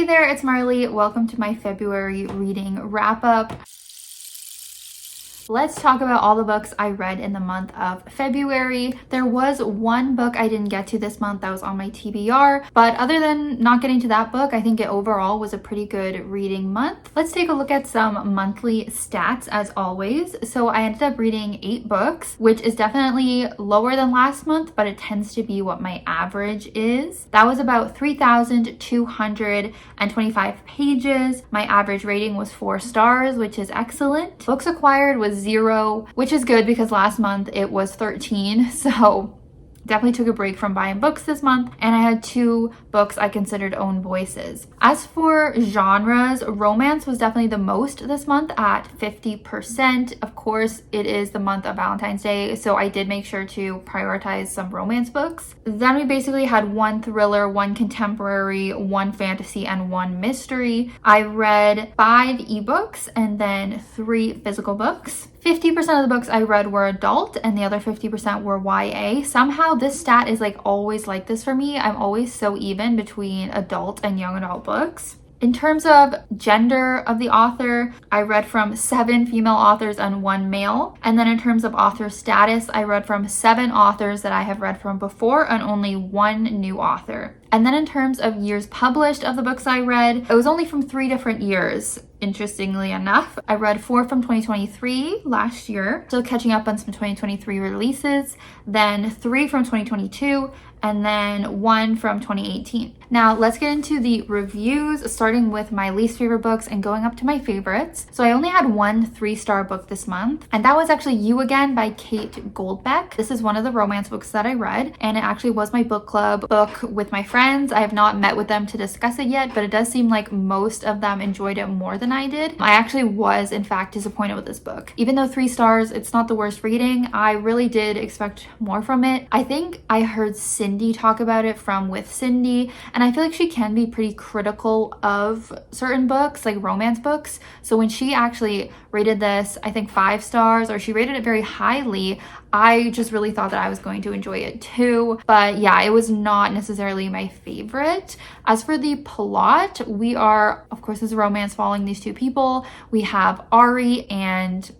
Hey there, it's Marley. Welcome to my February reading wrap-up. Let's talk about all the books I read in the month of February. There was one book I didn't get to this month that was on my TBR, but other than not getting to that book, I think it overall was a pretty good reading month. Let's take a look at some monthly stats as always. So I ended up reading 8 books, which is definitely lower than last month, but it tends to be what my average is. That was about 3,225 pages. My average rating was 4 stars, which is excellent. Books acquired was 0, which is good because last month it was 13. So definitely took a break from buying books this month, and I had 2 books I considered own voices. As for genres, romance was definitely the most this month at 50%. Of course, it is the month of Valentine's Day, so I did make sure to prioritize some romance books. Then we basically had 1 thriller, 1 contemporary, 1 fantasy, and 1 mystery. I read 5 ebooks and then 3 physical books. 50% of the books I read were adult and the other 50% were YA. Somehow this stat is like always like this for me. I'm always so even between adult and young adult books. In terms of gender of the author, I read from 7 female authors and 1 male. And then in terms of author status, I read from 7 authors that I have read from before and only 1 new author. And then in terms of years published of the books I read, it was only from 3 different years. Interestingly enough, I read 4 from 2023 last year, still catching up on some 2023 releases, then 3 from 2022, and then 1 from 2018. Now let's get into the reviews, starting with my least favorite books and going up to my favorites. So I only had 1 3-star book this month, and that was actually You Again by Kate Goldbeck. This is one of the romance books that I read, and it actually was my book club book with my friends. I have not met with them to discuss it yet, but it does seem like most of them enjoyed it more than I did. I actually was, in fact, disappointed with this book. Even though 3 stars, it's not the worst reading, I really did expect more from it. I think I heard Cindy talk about it from With Cindy, and I feel like she can be pretty critical of certain books, like romance books. So when she actually rated this, I think 5 stars, or she rated it very highly, I just really thought that I was going to enjoy it too. But yeah, it was not necessarily my favorite. As for the plot, we are, of course, it's a romance following these 2 people. We have Ari and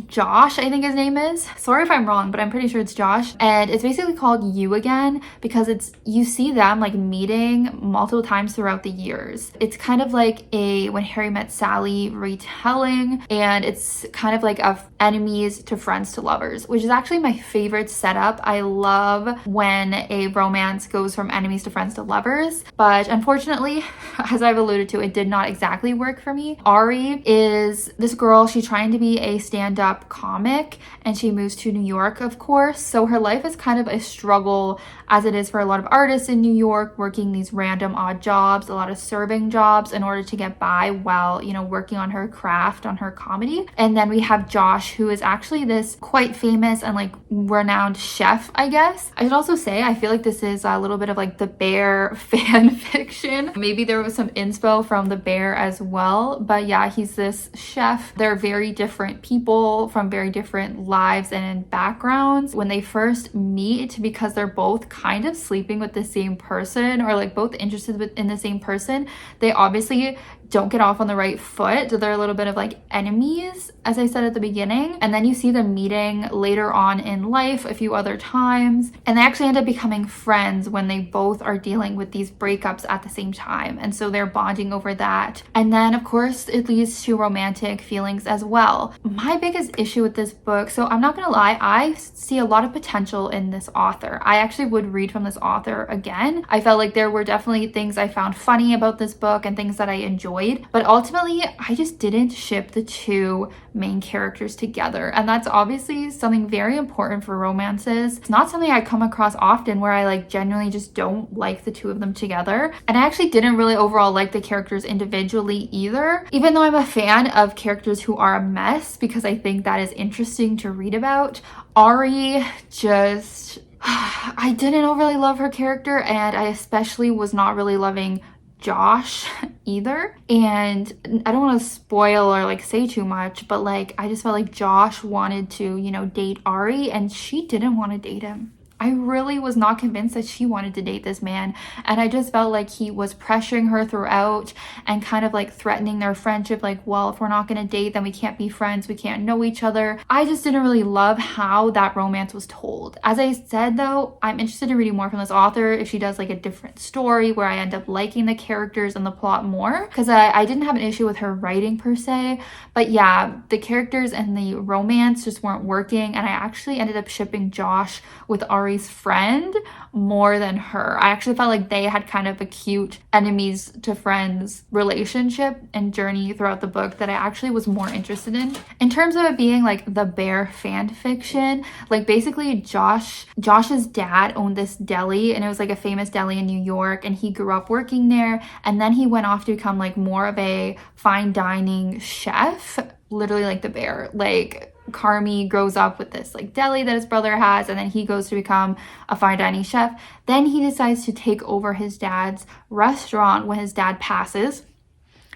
Josh, I think his name is. Sorry if I'm wrong, but I'm pretty sure it's Josh. And it's basically called You Again because you see them like meeting multiple times throughout the years. It's kind of like a When Harry Met Sally retelling, and it's kind of like of enemies to friends to lovers, which is actually my favorite setup. I love when a romance goes from enemies to friends to lovers, but unfortunately, as I've alluded to, it did not exactly work for me. Ari is this girl, she's trying to be a stand-up comic, and she moves to New York, of course, so her life is kind of a struggle, as it is for a lot of artists in New York, working these random odd jobs, a lot of serving jobs in order to get by while, you know, working on her craft, on her comedy. And then we have Josh, who is actually this quite famous and like renowned chef, I guess. I should also say I feel like this is a little bit of like the Bear fan fiction. Maybe there was some inspo from the Bear as well, but yeah, he's this chef. They're very different people from very different lives and backgrounds when they first meet, because they're both kind of sleeping with the same person, or like both interested in the same person. They obviously don't get off on the right foot. They're a little bit of like enemies, as I said at the beginning. And then you see them meeting later on in life a few other times, and they actually end up becoming friends when they both are dealing with these breakups at the same time. And so they're bonding over that. And then of course it leads to romantic feelings as well. My biggest issue with this book, so I'm not gonna lie, I see a lot of potential in this author. I actually would read from this author again. I felt like there were definitely things I found funny about this book and things that I enjoyed, but ultimately I just didn't ship the 2 main characters together, and that's obviously something very important for romances. It's not something I come across often where I like genuinely just don't like the 2 of them together. And I actually didn't really overall like the characters individually either, even though I'm a fan of characters who are a mess because I think that is interesting to read about. Ari just I didn't overly love her character, and I especially was not really loving Josh either. And I don't want to spoil or like say too much, but like I just felt like Josh wanted to, you know, date Ari, and she didn't want to date him. I really was not convinced that she wanted to date this man, and I just felt like he was pressuring her throughout and kind of like threatening their friendship, like, well, if we're not gonna date, then we can't be friends, we can't know each other. I just didn't really love how that romance was told. As I said though, I'm interested in reading more from this author if she does like a different story where I end up liking the characters and the plot more, because I didn't have an issue with her writing per se, but yeah, the characters and the romance just weren't working, and I actually ended up shipping Josh with Ari's friend more than her. I actually felt like they had kind of a cute enemies to friends relationship and journey throughout the book that I actually was more interested in. In terms of it being like the Bear fan fiction, like basically Josh's dad owned this deli, and it was like a famous deli in New York, and he grew up working there, and then he went off to become like more of a fine dining chef, literally like the Bear. Like Carmi grows up with this like deli that his brother has, and then he goes to become a fine dining chef. Then he decides to take over his dad's restaurant when his dad passes,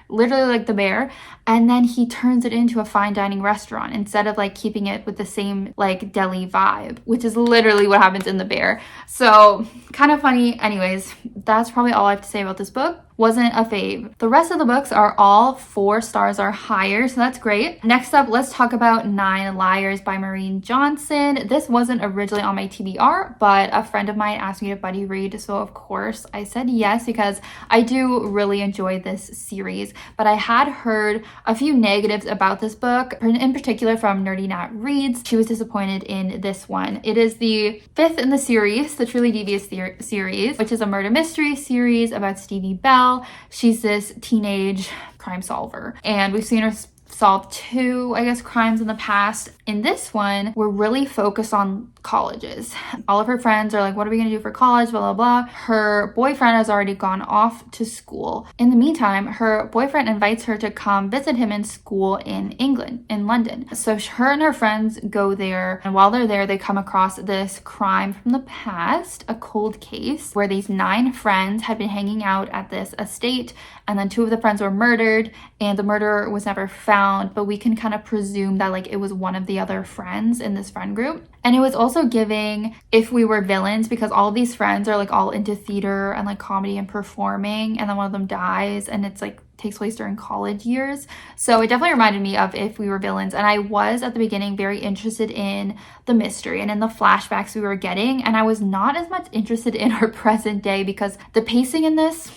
literally like the Bear, and then he turns it into a fine dining restaurant instead of like keeping it with the same like deli vibe, which is literally what happens in the Bear. So kind of funny. Anyways, that's probably all I have to say about this book. Wasn't a fave. The rest of the books are all 4 stars or higher, so that's great. Next up, let's talk about 9 Liars by Maureen Johnson. This wasn't originally on my TBR, but a friend of mine asked me to buddy read, so of course I said yes, because I do really enjoy this series. But I had heard a few negatives about this book, in particular from Nerdy Nat Reads. She was disappointed in this one. It is the 5th in the series, the Truly Devious series, which is a murder mystery series about Stevie Bell. She's this teenage crime solver, and we've seen her solved 2, I guess, crimes in the past. In this one, we're really focused on colleges. All of her friends are like, what are we gonna do for college, blah, blah, blah. Her boyfriend has already gone off to school. In the meantime, her boyfriend invites her to come visit him in school in England, in London. So her and her friends go there, and while they're there, they come across this crime from the past, a cold case, where these 9 friends had been hanging out at this estate, and then 2 of the friends were murdered, and the murderer was never found, but we can kind of presume that like it was one of the other friends in this friend group. And it was also giving If We Were Villains, because all of these friends are like all into theater and like comedy and performing, and then one of them dies, and it's like takes place during college years. So it definitely reminded me of If We Were Villains, and I was at the beginning very interested in the mystery and in the flashbacks we were getting, and I was not as much interested in her present day, because the pacing in this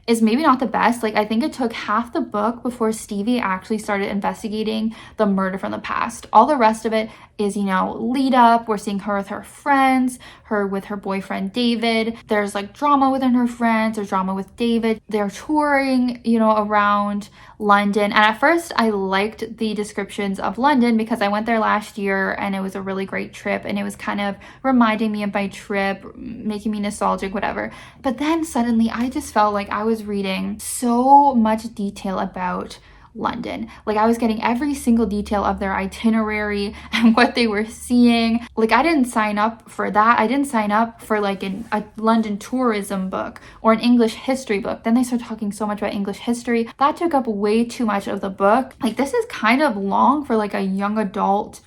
is maybe not the best. Like, I think it took half the book before Stevie actually started investigating the murder from the past. All the rest of it is, you know, lead up. We're seeing her with her friends, her with her boyfriend David. There's like drama within her friends, there's drama with David. They're touring, you know, around London. And at first I liked the descriptions of London because I went there last year and it was a really great trip, and it was kind of reminding me of my trip, making me nostalgic, whatever. But then suddenly I just felt like I was reading so much detail about London. Like, I was getting every single detail of their itinerary and what they were seeing. Like, I didn't sign up for that. I didn't sign up for like a London tourism book or an English history book. Then they started talking so much about English history. That took up way too much of the book. Like, this is kind of long for like a young adult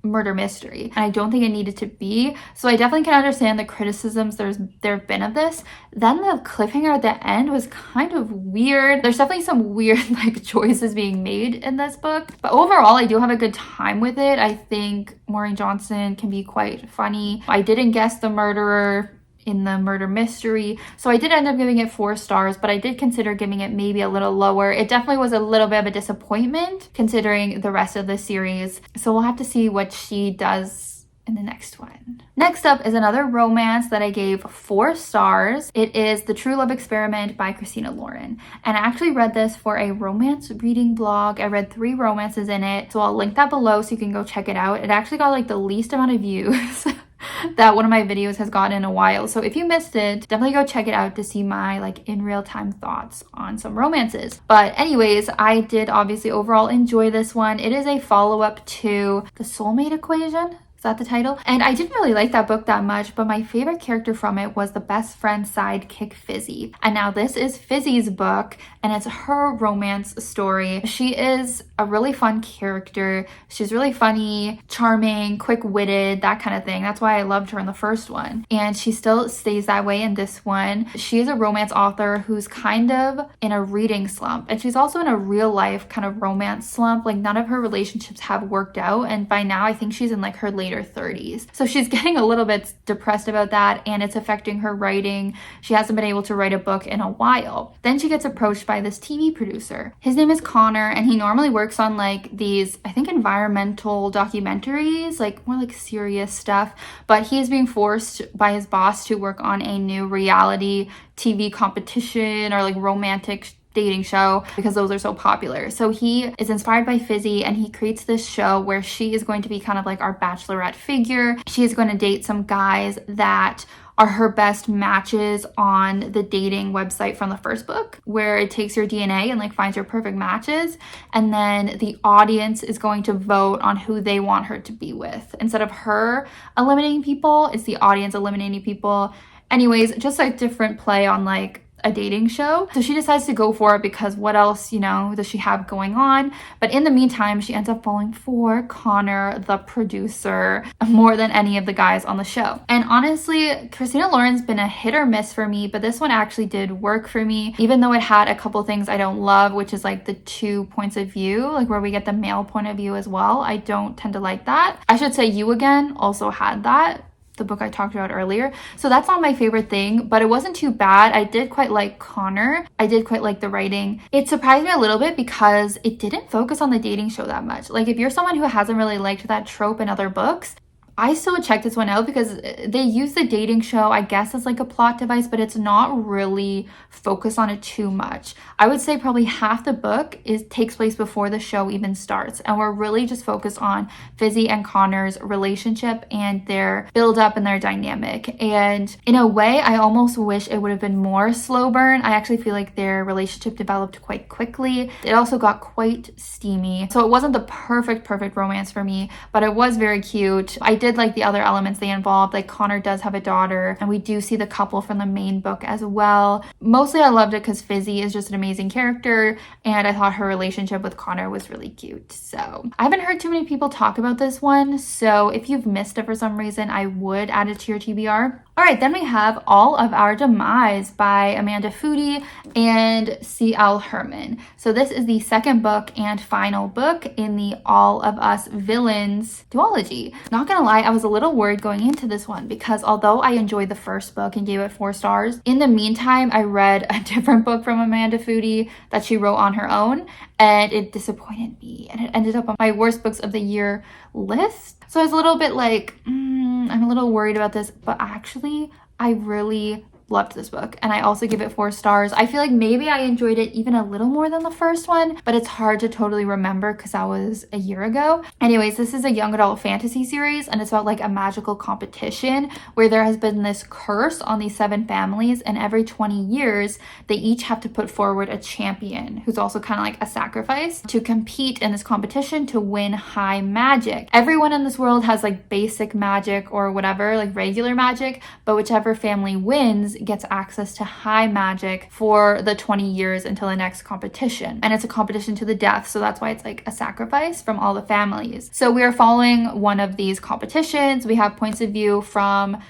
murder mystery, and I don't think it needed to be. So I definitely can understand the criticisms there have been of this. Then the cliffhanger at the end was kind of weird. There's definitely some weird like choices being made in this book, but overall I do have a good time with it. I think Maureen Johnson can be quite funny. I didn't guess the murderer in the murder mystery, so I did end up giving it 4 stars, but I did consider giving it maybe a little lower. It definitely was a little bit of a disappointment considering the rest of the series, so we'll have to see what she does in the next one. Next up is another romance that I gave 4 stars. It is The True Love Experiment by Christina Lauren, and I actually read this for a romance reading blog. I read 3 romances in it, so I'll link that below so you can go check it out. It actually got like the least amount of views that one of my videos has gotten in a while. So if you missed it, definitely go check it out to see my like in real time thoughts on some romances. But anyways, I did obviously overall enjoy this one. It is a follow-up to The Soulmate Equation. Is that the title? And I didn't really like that book that much, but my favorite character from it was the best friend sidekick Fizzy. And now this is Fizzy's book, and it's her romance story. She is a really fun character. She's really funny, charming, quick-witted, that kind of thing. That's why I loved her in the first one. And she still stays that way in this one. She is a romance author who's kind of in a reading slump, and she's also in a real life kind of romance slump. Like, none of her relationships have worked out, and by now I think she's in like her later 30s. So she's getting a little bit depressed about that, and it's affecting her writing. She hasn't been able to write a book in a while. Then she gets approached by this TV producer. His name is Connor, and he normally works on like these, I think, environmental documentaries, like more like serious stuff, but he is being forced by his boss to work on a new reality TV competition or like romantic dating show because those are so popular. So he is inspired by Fizzy, and he creates this show where she is going to be kind of like our bachelorette figure. She is going to date some guys that are her best matches on the dating website from the first book, where it takes your DNA and like finds your perfect matches. And then the audience is going to vote on who they want her to be with. Instead of her eliminating people, it's the audience eliminating people. Anyways, just a different play on like a dating show. So she decides to go for it because what else, you know, does she have going on? But in the meantime, she ends up falling for Connor, the producer, more than any of the guys on the show. And honestly, Christina Lauren's been a hit or miss for me, but this one actually did work for me, even though it had a couple things I don't love, which is like the 2 points of view, like where we get the male point of view as well. I don't tend to like that. I should say You Again also had that, the book I talked about earlier. So that's not my favorite thing, but it wasn't too bad. I did quite like Connor. I did quite like the writing. It surprised me a little bit because it didn't focus on the dating show that much. Like, if you're someone who hasn't really liked that trope in other books, I still would check this one out because they use the dating show, I guess, as like a plot device, but it's not really focused on it too much. I would say probably half the book takes place before the show even starts, and we're really just focused on Fizzy and Connor's relationship and their build up and their dynamic. And in a way, I almost wish it would have been more slow burn. I actually feel like their relationship developed quite quickly. It also got quite steamy. So it wasn't the perfect romance for me, but it was very cute. I did like the other elements they involved, like Connor does have a daughter, and we do see the couple from the main book as well. Mostly I loved it because Fizzy is just an amazing character, and I thought her relationship with Connor was really cute. So I haven't heard too many people talk about this one, so if you've missed it for some reason, I would add it to your TBR. All right, then we have All of Our Demise by Amanda Foody and C.L. Herman. So this is the second book and final book in the All of Us Villains duology. Not gonna lie, I was a little worried going into this one because although I enjoyed the first book and gave it 4 stars, in the meantime, I read a different book from Amanda Foody that she wrote on her own, and it disappointed me, and it ended up on my worst books of the year list. So I was a little bit like, I'm a little worried about this, but actually, I really loved this book, and I also give it 4 stars. I feel like maybe I enjoyed it even a little more than the first one, but it's hard to totally remember because that was a year ago. Anyways, this is a young adult fantasy series, and it's about like a magical competition where there has been this curse on these 7 families, and every 20 years they each have to put forward a champion who's also kind of like a sacrifice to compete in this competition to win high magic. Everyone in this world has like basic magic or whatever, like regular magic, but whichever family wins gets access to high magic for the 20 years until the next competition. And it's a competition to the death, so that's why it's like a sacrifice from all the families. So we are following one of these competitions. We have points of view from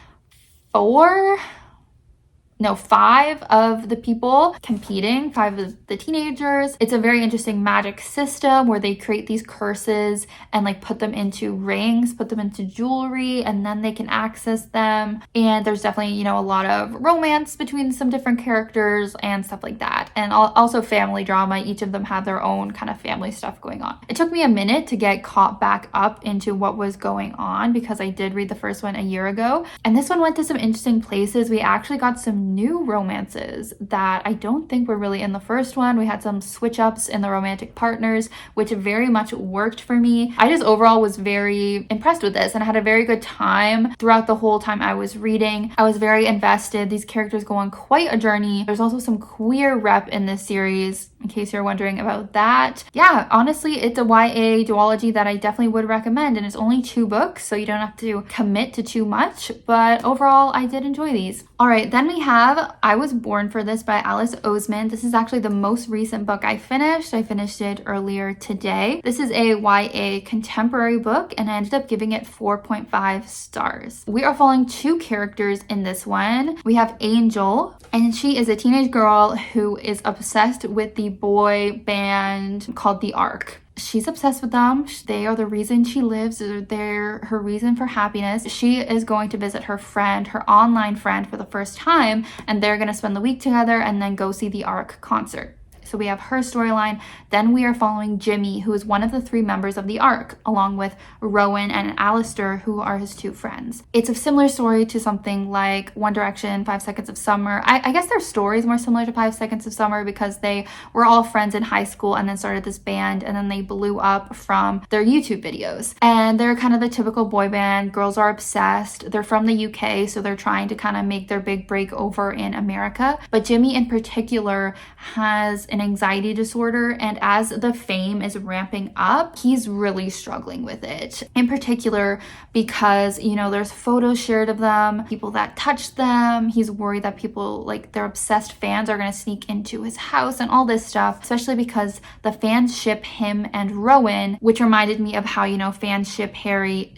5 of the people competing, 5 of the teenagers. It's a very interesting magic system where they create these curses and like put them into rings, put them into jewelry, and then they can access them. And there's definitely, you know, a lot of romance between some different characters and stuff like that. And also family drama. Each of them have their own kind of family stuff going on. It took me a minute to get caught back up into what was going on because I did read the first one a year ago. And this one went to some interesting places. We actually got some new romances that I don't think were really in the first one. We had some switch ups in the romantic partners, which very much worked for me. I just overall was very impressed with this, and I had a very good time throughout the whole time I was reading. I was very invested. These characters go on quite a journey. There's also some queer rep in this series. in case you're wondering about that. Yeah, honestly, it's a YA duology that I definitely would recommend, and it's only 2 books, so you don't have to commit to too much, but overall, I did enjoy these. All right, then we have I Was Born for This by Alice Oseman. This is actually the most recent book I finished. I finished it earlier today. This is a YA contemporary book, and I ended up giving it 4.5 stars. We are following 2 characters in this one. We have Angel, and she is a teenage girl who is obsessed with the boy band called The Ark. She's obsessed with them. They are the reason she lives. They're her reason for happiness. She is going to visit her friend, her online friend, for the first time, and they're going to spend the week together and then go see the Ark concert. So we have her storyline. Then we are following Jimmy, who is one of the 3 members of the Ark, along with Rowan and Alistair, who are his 2 friends. It's a similar story to something like One Direction, 5 Seconds of Summer. I guess their story is more similar to 5 Seconds of Summer because they were all friends in high school and then started this band, and then they blew up from their YouTube videos. And they're kind of the typical boy band. Girls are obsessed. They're from the UK, so they're trying to kind of make their big break over in America. But Jimmy in particular has an anxiety disorder, and as the fame is ramping up, he's really struggling with it. In particular because, you know, there's photos shared of them, people that touch them. He's worried that people, like their obsessed fans, are going to sneak into his house and all this stuff, especially because the fans ship him and Rowan, which reminded me of how, you know, fans shipped Harry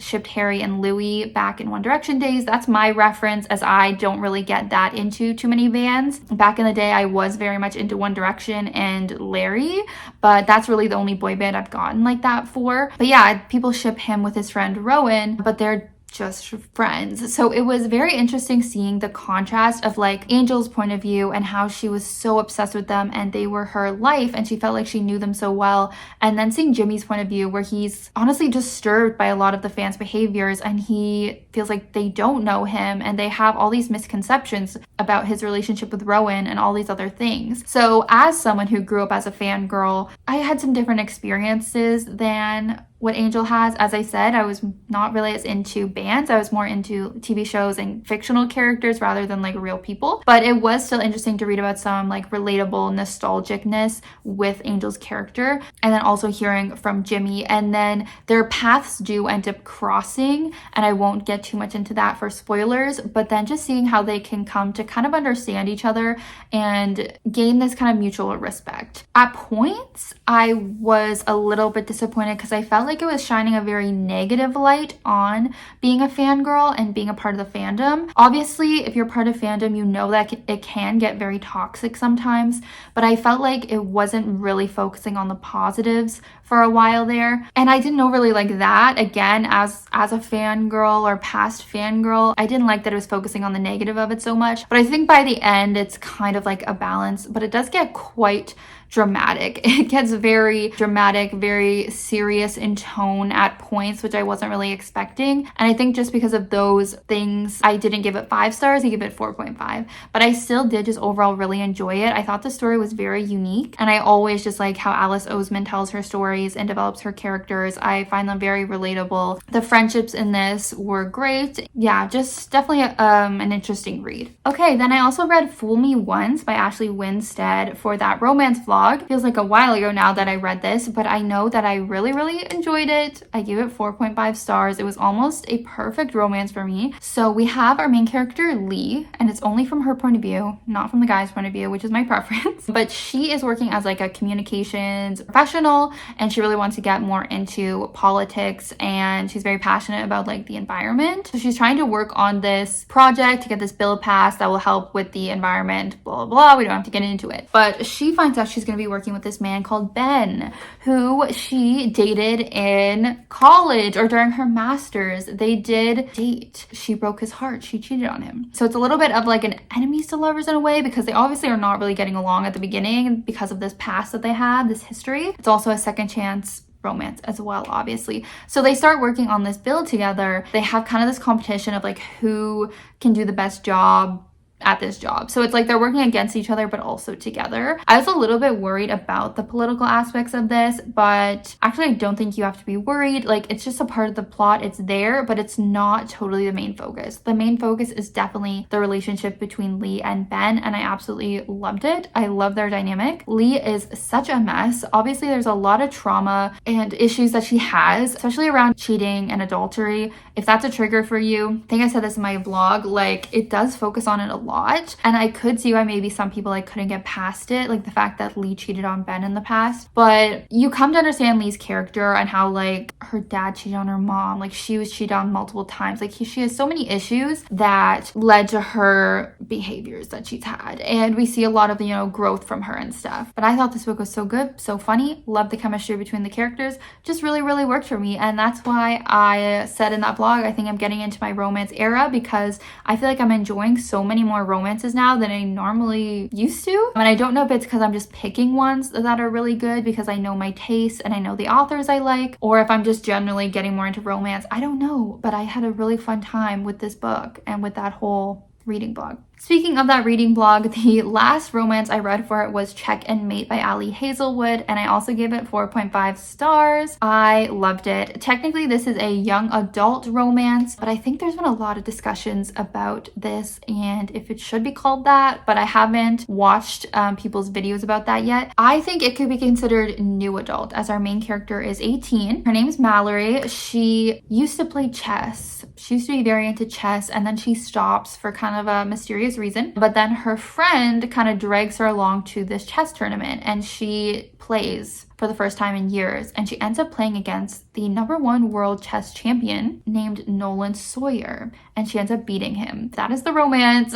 and Louis back in One Direction days. That's my reference, as I don't really get that into too many bands. Back in the day, I was very much into One Direction and Larry, but that's really the only boy band I've gotten like that for. But yeah, people ship him with his friend Rowan, but they're just friends. So it was very interesting seeing the contrast of like Angel's point of view and how she was so obsessed with them and they were her life and she felt like she knew them so well, and then seeing Jimmy's point of view where he's honestly disturbed by a lot of the fans' behaviors and he feels like they don't know him and they have all these misconceptions about his relationship with Rowan and all these other things. So as someone who grew up as a fangirl, I had some different experiences than what Angel has. As I said, I was not really as into bands. I was more into TV shows and fictional characters rather than like real people. But it was still interesting to read about some like relatable nostalgicness with Angel's character, and then also hearing from Jimmy. And then their paths do end up crossing, and I won't get too much into that for spoilers, but then just seeing how they can come to kind of understand each other and gain this kind of mutual respect. At points, I was a little bit disappointed because I felt like it was shining a very negative light on being a fangirl and being a part of the fandom. Obviously, if you're part of fandom, you know that it can get very toxic sometimes, but I felt like it wasn't really focusing on the positives for a while there. And I didn't overly like that. Again, as a fangirl or past fangirl, I didn't like that it was focusing on the negative of it so much. But I think by the end, it's kind of like a balance, but it does get quite dramatic. It gets very dramatic, very serious in tone at points, which I wasn't really expecting. And I think just because of those things, I didn't give it 5 stars, I give it 4.5. But I still did just overall really enjoy it. I thought the story was very unique. And I always just like how Alice Oseman tells her stories and develops her characters. I find them very relatable. The friendships in this were great. Yeah, just definitely an interesting read. Okay, then I also read Fool Me Once by Ashley Winstead for that romance vlog. Feels like a while ago now that I read this, but I know that I really, really enjoyed it. I gave it 4.5 stars. It was almost a perfect romance for me. So we have our main character, Lee, and it's only from her point of view, not from the guy's point of view, which is my preference. But she is working as like a communications professional, and she really wants to get more into politics, and she's very passionate about like the environment. So she's trying to work on this project to get this bill passed that will help with the environment, blah, blah, blah. We don't have to get into it. But she finds out she's going to be working with this man called Ben, who she dated in college or during her master's. They did date. She broke his heart. She cheated on him. So it's a little bit of like an enemies to lovers in a way, because they obviously are not really getting along at the beginning because of this past that they had, this history. It's also a second chance romance as well, obviously. So they start working on this bill together. They have kind of this competition of like who can do the best job at this job. So it's like they're working against each other, but also together. I was a little bit worried about the political aspects of this, but actually I don't think you have to be worried. Like, it's just a part of the plot. It's there, but it's not totally the main focus. The main focus is definitely the relationship between Lee and Ben, and I absolutely loved it. I love their dynamic. Lee is such a mess. Obviously, there's a lot of trauma and issues that she has, especially around cheating and adultery. If that's a trigger for you, I think I said this in my vlog, like, it does focus on it a lot, and I could see why maybe some people like couldn't get past it, like the fact that Lee cheated on Ben in the past. But you come to understand Lee's character and how like her dad cheated on her mom, like she was cheated on multiple times, like she has so many issues that led to her behaviors that she's had, and we see a lot of, you know, growth from her and stuff. But I thought this book was so good, so funny, loved the chemistry between the characters, just really worked for me. And that's why I said in that vlog, I think I'm getting into my romance era, because I feel like I'm enjoying so many more romances now than I normally used to. And I don't know if it's because I'm just picking ones that are really good because I know my taste and I know the authors I like, or if I'm just generally getting more into romance. I don't know, but I had a really fun time with this book and with that whole reading blog. Speaking of that reading blog, the last romance I read for it was Check and Mate by Hazelwood, and I also gave it 4.5 stars. I loved it. Technically, this is a young adult romance, but I think there's been a lot of discussions about this and if it should be called that, but I haven't watched people's videos about that yet. I think it could be considered new adult, as our main character is 18. Her name is Mallory. She used to play chess. She used to be very into chess, and then she stops for kind of a mysterious reason, but then her friend kind of drags her along to this chess tournament, and she plays for the first time in years, and she ends up playing against the #1 world chess champion named Nolan Sawyer, and she ends up beating him. That is the romance.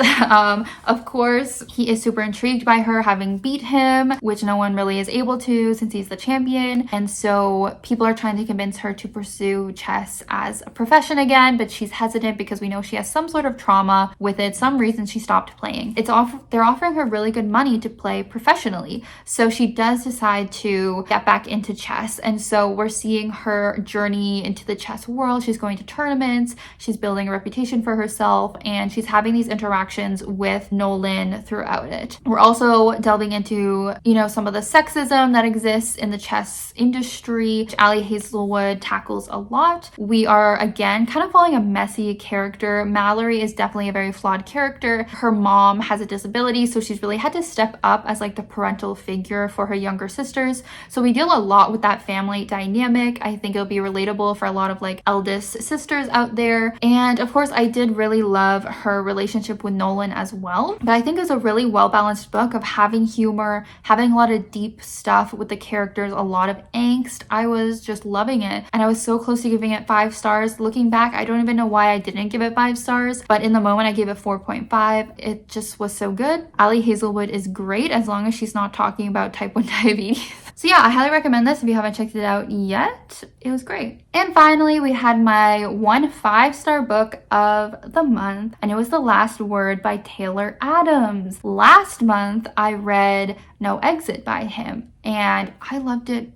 Of course, he is super intrigued by her having beat him, which no one really is able to since he's the champion, and so people are trying to convince her to pursue chess as a profession again, but she's hesitant because we know she has some sort of trauma with it, some reason she stopped playing. They're offering her really good money to play professionally, so she does decide to get back into chess, and so we're seeing her journey into the chess world. She's going to tournaments, she's building a reputation for herself, and she's having these interactions with Nolan throughout it. We're also delving into, you know, some of the sexism that exists in the chess industry, which Hazelwood tackles a lot. We are again kind of following a messy character. Mallory is definitely a very flawed character. Her mom has a disability, so she's really had to step up as like the parental figure for her younger sisters. So we deal a lot with that family dynamic. I think it'll be relatable for a lot of like eldest sisters out there. And of course, I did really love her relationship with Nolan as well. But I think it's a really well-balanced book of having humor, having a lot of deep stuff with the characters, a lot of angst. I was just loving it. And I was so close to giving it 5 stars. Looking back, I don't even know why I didn't give it 5 stars. But in the moment, I gave it 4.5. It just was so good. Hazelwood is great as long as she's not talking about type 1 diabetes. So yeah, I highly recommend this if you haven't checked it out yet. It was great. And finally, we had my 1 5-star book of the month, and it was The Last Word by Taylor Adams. Last month, I read No Exit by him, and I loved it.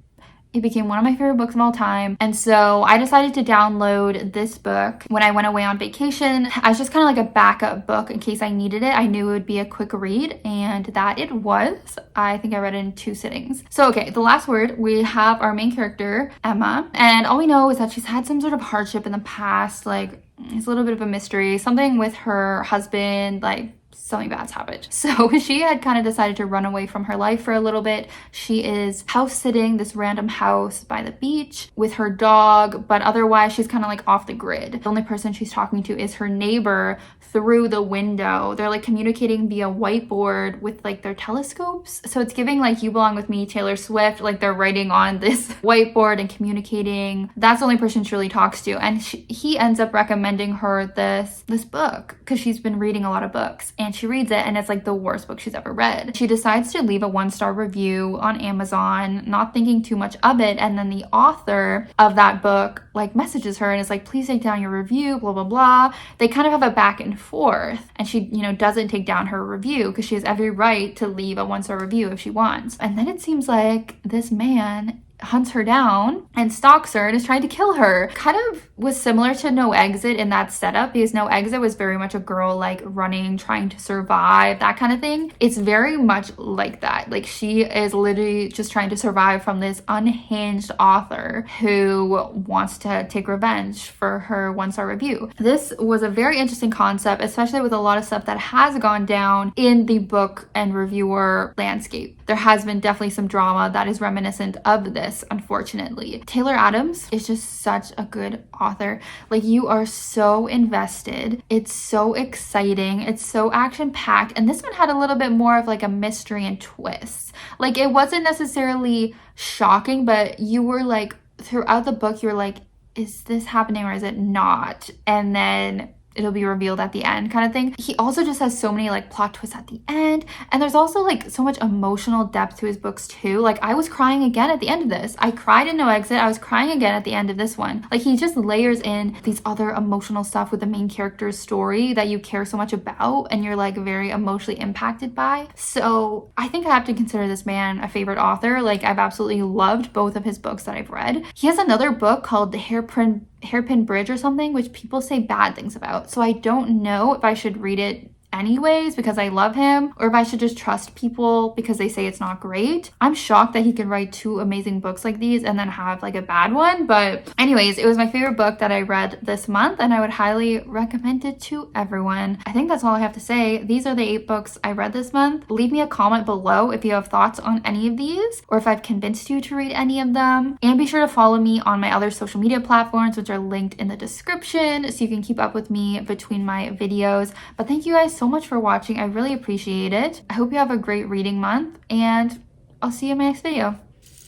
It became one of my favorite books of all time. And so I decided to download this book when I went away on vacation as just kind of like a backup book in case I needed it. I knew it would be a quick read, and that it was. I think I read it in 2 sittings. So okay, The Last Word, we have our main character, Emma, and all we know is that she's had some sort of hardship in the past. Like, it's a little bit of a mystery. Something with her husband, like something bad's happened. So she had kind of decided to run away from her life for a little bit. She is house sitting this random house by the beach with her dog, but otherwise she's kind of like off the grid. The only person she's talking to is her neighbor through the window. They're like communicating via whiteboard with like their telescopes. So it's giving like You Belong With Me, Taylor Swift, like they're writing on this whiteboard and communicating. That's the only person she really talks to. And he ends up recommending her this book because she's been reading a lot of books, and she reads it and it's like the worst book she's ever read. She decides to leave a 1-star review on Amazon, not thinking too much of it, and then the author of that book like messages her and is like, please take down your review, blah blah blah. They kind of have a back and forth, and she, you know, doesn't take down her review because she has every right to leave a 1-star review if she wants. And then it seems like this man hunts her down and stalks her and is trying to kill her. Kind of was similar to No Exit in that setup, because No Exit was very much a girl like running, trying to survive, that kind of thing. It's very much like that. Like, she is literally just trying to survive from this unhinged author who wants to take revenge for her 1-star review. This was a very interesting concept, especially with a lot of stuff that has gone down in the book and reviewer landscape. There has been definitely some drama that is reminiscent of this, unfortunately. Taylor Adams is just such a good author. Like, you are so invested. It's so exciting. It's so action-packed. And this one had a little bit more of like a mystery and twist. Like, it wasn't necessarily shocking, but you were like, throughout the book, you're like, is this happening or is it not? And then it'll be revealed at the end, kind of thing. He also just has so many like plot twists at the end, and there's also like so much emotional depth to his books too. Like, I was crying again at the end of this. I cried in No Exit. I was crying again at the end of this one. Like, he just layers in these other emotional stuff with the main character's story that you care so much about and you're like very emotionally impacted by. So I think I have to consider this man a favorite author. Like, I've absolutely loved both of his books that I've read. He has another book called The Hairpin Bridge or something, which people say bad things about. So I don't know if I should read it anyways because I love him, or if I should just trust people because they say it's not great. I'm shocked that he could write 2 amazing books like these and then have like a bad one. But anyways, it was my favorite book that I read this month, and I would highly recommend it to everyone. I think that's all I have to say. These are the 8 books I read this month. Leave me a comment below if you have thoughts on any of these, or if I've convinced you to read any of them. And be sure to follow me on my other social media platforms, which are linked in the description, so you can keep up with me between my videos. But thank you guys so much for watching. I really appreciate it. I hope you have a great reading month, and I'll see you in my next video.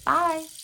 Bye!